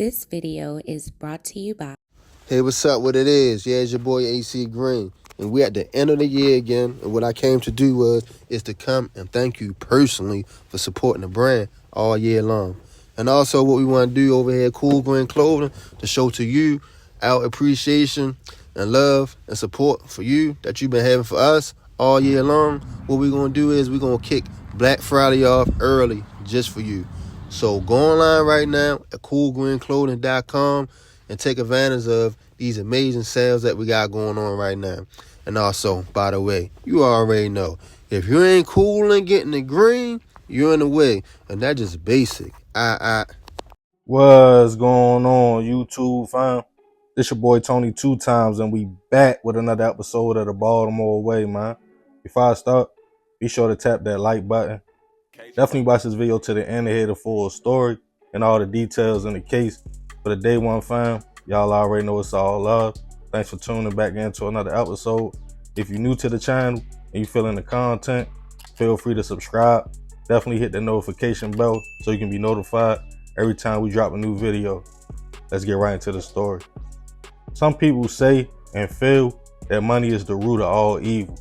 This video is brought to you by... Hey, what's up? What it is? Yeah, it's your boy AC Green. And we at the end of the year again. And what I came to do is to come and thank you personally for supporting the brand all year long. And also what we want to do over here at Cool Green Clothing to show to you our appreciation and love and support for you that you've been having for us all year long. What we're going to do is we're going to kick Black Friday off early just for you. So go online right now at coolgreenclothing.com and take advantage of these amazing sales that we got going on right now. And also, by the way, you already know, if you ain't cool and getting the green, you're in the way. And that's just basic. What's going on, YouTube fam? This your boy Tony 2 times, and we back with another episode of the Baltimore Way, man. Before I start, be sure to tap that like button. Definitely watch this video to the end to hear the full story and all the details in the case. For the day one fam, y'all already know it's all love. Thanks for tuning back into another episode. If you're new to the channel and you feeling the content, feel free to subscribe. Definitely hit the notification bell so you can be notified every time we drop a new video. Let's get right into the story. Some people say and feel that money is the root of all evil.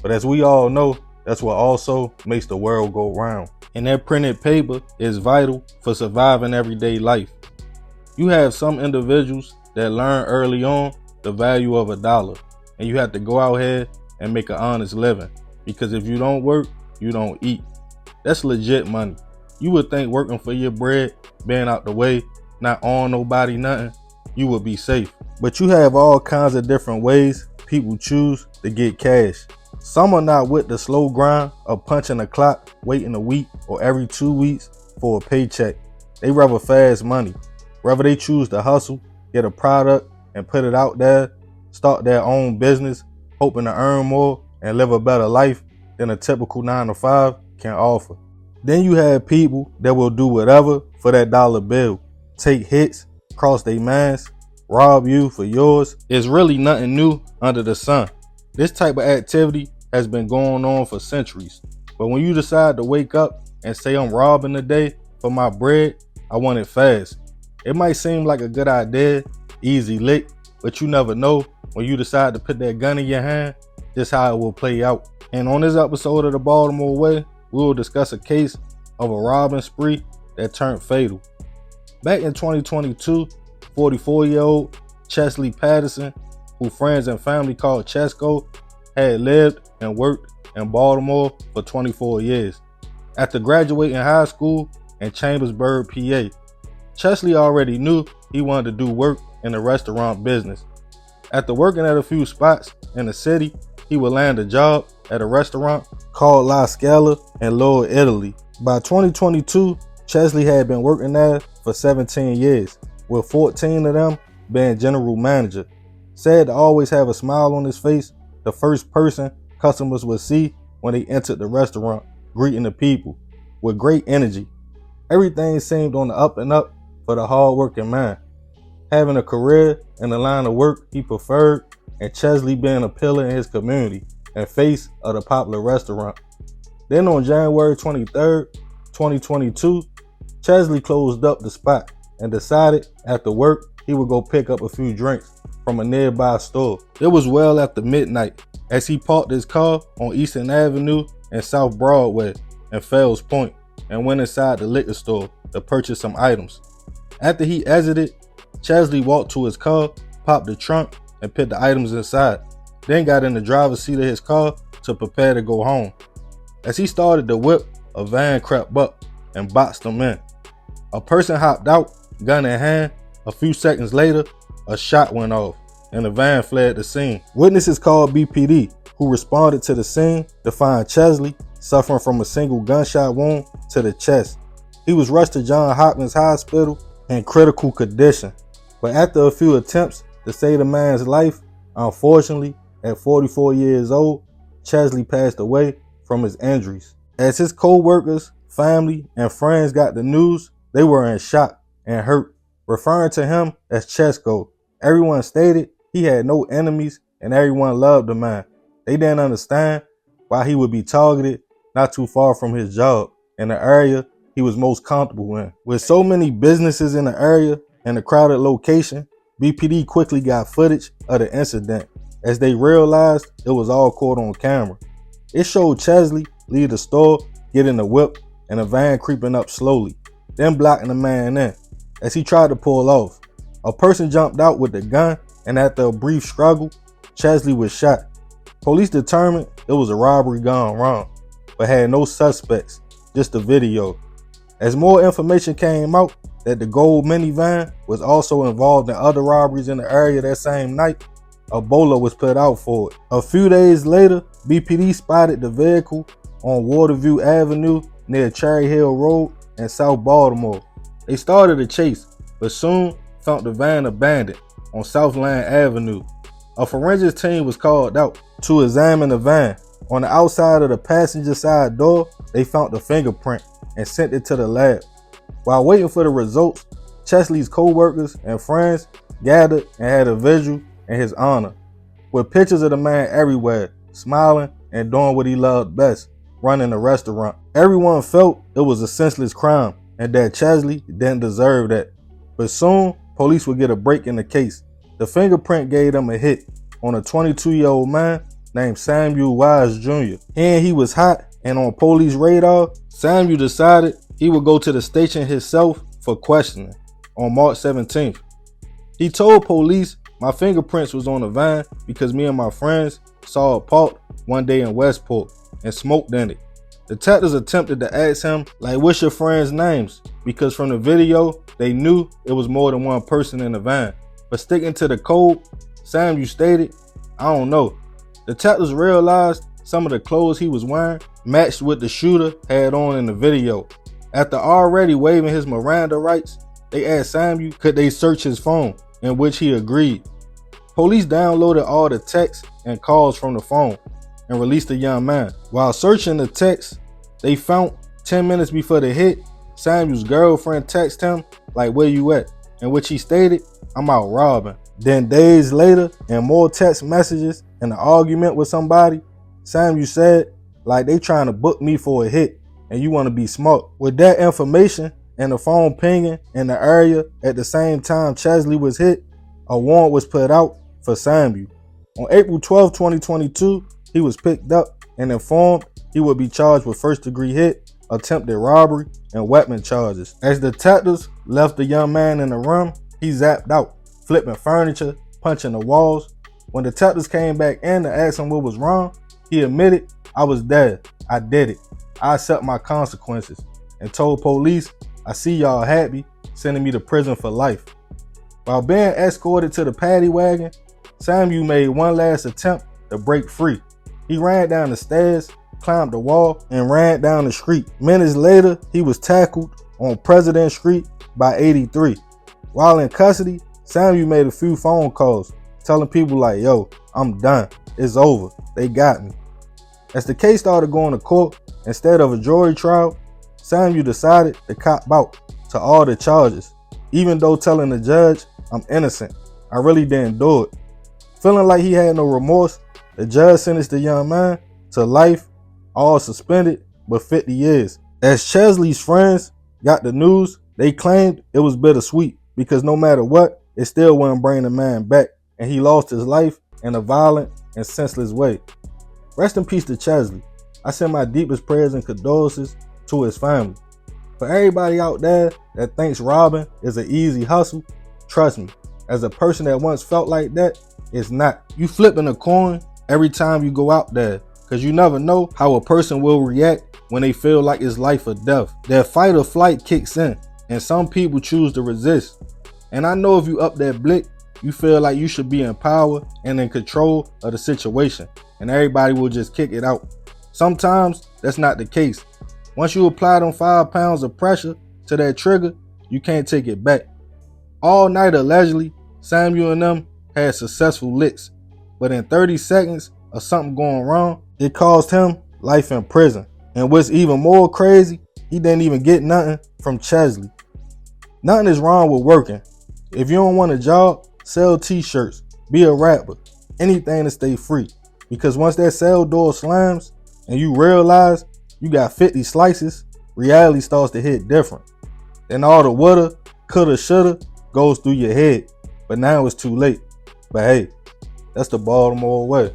But as we all know, that's what also makes the world go round. And that printed paper is vital for surviving everyday life. You have some individuals that learn early on the value of $1, and you have to go out here and make an honest living. Because if you don't work, you don't eat. That's legit money. You would think working for your bread, being out the way, not on nobody nothing, you would be safe. But you have all kinds of different ways people choose to get cash. Some are not with the slow grind of punching a clock, waiting a week or every 2 weeks for a paycheck. They rather fast money. Whether they choose to hustle, get a product and put it out there, start their own business, hoping to earn more and live a better life than a typical 9-to-5 can offer. Then you have people that will do whatever for that dollar bill. Take hits, cross their minds, rob you for yours. It's really nothing new under the sun. This type of activity has been going on for centuries. But when you decide to wake up and say I'm robbing today for my bread, I want it fast. It might seem like a good idea, easy lick, but you never know when you decide to put that gun in your hand, just how it will play out. And on this episode of the Baltimore Way, we will discuss a case of a robbing spree that turned fatal. Back in 2022, 44-year-old Chesley Patterson, who friends and family called Chesco, had lived and worked in Baltimore for 24 years. After graduating high school in Chambersburg, PA, Chesley already knew he wanted to do work in the restaurant business. After working at a few spots in the city, he would land a job at a restaurant called La Scala in Lower Italy. By 2022, Chesley had been working there for 17 years, with 14 of them being general manager. Said to always have a smile on his face, the first person customers would see when they entered the restaurant, greeting the people with great energy. Everything seemed on the up and up for the hard-working man. Having a career in the line of work he preferred, and Chesley being a pillar in his community and face of the popular restaurant. Then on January 23rd, 2022, Chesley closed up the spot and decided after work he would go pick up a few drinks from a nearby store. It was well after midnight as he parked his car on Eastern Avenue and South Broadway in Fells Point and went inside the liquor store to purchase some items. After he exited, Chesley walked to his car, popped the trunk, and put the items inside. Then got in the driver's seat of his car to prepare to go home. As he started to whip, a van crept up and boxed him in. A person hopped out, gun in hand. A few seconds later, a shot went off and the van fled the scene. Witnesses called BPD, who responded to the scene to find Chesley suffering from a single gunshot wound to the chest. He was rushed to Johns Hopkins Hospital in critical condition. But after a few attempts to save the man's life, unfortunately, at 44 years old, Chesley passed away from his injuries. As his co-workers, family, and friends got the news, they were in shock and hurt, referring to him as Chesco. Everyone stated he had no enemies and everyone loved the man. They didn't understand why he would be targeted not too far from his job in the area he was most comfortable in. With so many businesses in the area In a crowded location, BPD quickly got footage of the incident as they realized it was all caught on camera. It showed Chesley leave the store, get in the whip, and a van creeping up slowly, then blocking the man in. As he tried to pull off, a person jumped out with a gun, and after a brief struggle, Chesley was shot. Police determined it was a robbery gone wrong, but had no suspects, just a video. As more information came out that the gold minivan was also involved in other robberies in the area that same night, a bolo was put out for it. A few days later, BPD spotted the vehicle on Waterview Avenue near Cherry Hill Road in South Baltimore. They started a chase, but soon found the van abandoned on Southland Avenue. A forensics team was called out to examine the van. On the outside of the passenger side door, they found the fingerprint and sent it to the lab. While waiting for the results, Chesley's co-workers and friends gathered and had a vigil in his honor, with pictures of the man everywhere, smiling and doing what he loved best, running a restaurant. Everyone felt it was a senseless crime and that Chesley didn't deserve that. But soon, police would get a break in the case. The fingerprint gave them a hit on a 22-year-old man named Samuel Wise Jr. And he was hot and on police radar. Samuel decided he would go to the station himself for questioning on March 17th. He told police, "My fingerprints was on the van because me and my friends saw it parked one day in Westport and smoked in it." Detectives attempted to ask him, like, what's your friends' names? Because from the video, they knew it was more than one person in the van. But sticking to the code, Samuel stated, "I don't know." Detectives realized some of the clothes he was wearing matched what the shooter had on in the video. After already waiving his Miranda rights, they asked Samuel could they search his phone, in which he agreed. Police downloaded all the texts and calls from the phone and released the young man. While searching the texts, they found 10 minutes before the hit, Samuel's girlfriend texted him, like, "Where you at?" In which he stated, "I'm out robbing." Then days later, in more text messages and an argument with somebody, Samuel said, like, "They trying to book me for a hit and you want to be smart." With that information and the phone pinging in the area at the same time Chesley was hit, a warrant was put out for Samuel. On April 12, 2022, he was picked up and informed he would be charged with first-degree hit, attempted robbery, and weapon charges. As detectives left the young man in the room, he zapped out, flipping furniture, punching the walls. When detectives came back in to ask him what was wrong, he admitted, "I was dead. I did it. I accept my consequences," and told police, "I see y'all happy, sending me to prison for life." While being escorted to the paddy wagon, Samuel made one last attempt to break free. He ran down the stairs, climbed the wall, and ran down the street. Minutes later, he was tackled on President Street by 83. While in custody, Samuel made a few phone calls, telling people like, "Yo, I'm done. It's over. They got me." As the case started going to court, instead of a jury trial, Samuel decided to cop out to all the charges, even though telling the judge, "I'm innocent. I really didn't do it." Feeling like he had no remorse, the judge sentenced the young man to life, all suspended, but 50 years. As Chesley's friends got the news, they claimed it was bittersweet because no matter what, it still wouldn't bring the man back, and he lost his life in a violent and senseless way. Rest in peace to Chesley. I send my deepest prayers and condolences to his family. For everybody out there that thinks robbing is an easy hustle, trust me, as a person that once felt like that, it's not. You flipping a coin every time you go out there, because you never know how a person will react when they feel like it's life or death. Their fight or flight kicks in, and some people choose to resist. And I know if you up that blick, you feel like you should be in power and in control of the situation, and everybody will just kick it out. Sometimes that's not the case. Once you apply them 5 pounds of pressure to that trigger, you can't take it back. All night allegedly, Samuel and them had successful licks, but in 30 seconds of something going wrong, it cost him life in prison. And what's even more crazy, he didn't even get nothing from Chesley. Nothing is wrong with working. If you don't want a job, sell t-shirts, be a rapper, anything to stay free. Because once that cell door slams and you realize you got 50 slices, reality starts to hit different. Then all the woulda, coulda, shoulda goes through your head, but now it's too late. But hey, that's the Baltimore way.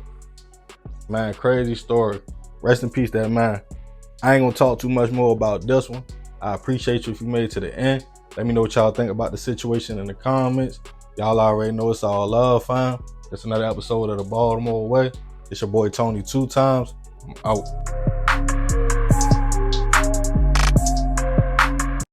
Man, crazy story. Rest in peace, that man. I ain't gonna talk too much more about this one. I appreciate you if you made it to the end. Let me know what y'all think about the situation in the comments. Y'all already know it's all love, fam. It's another episode of the Baltimore Way. It's your boy Tony 2 times. I'm out.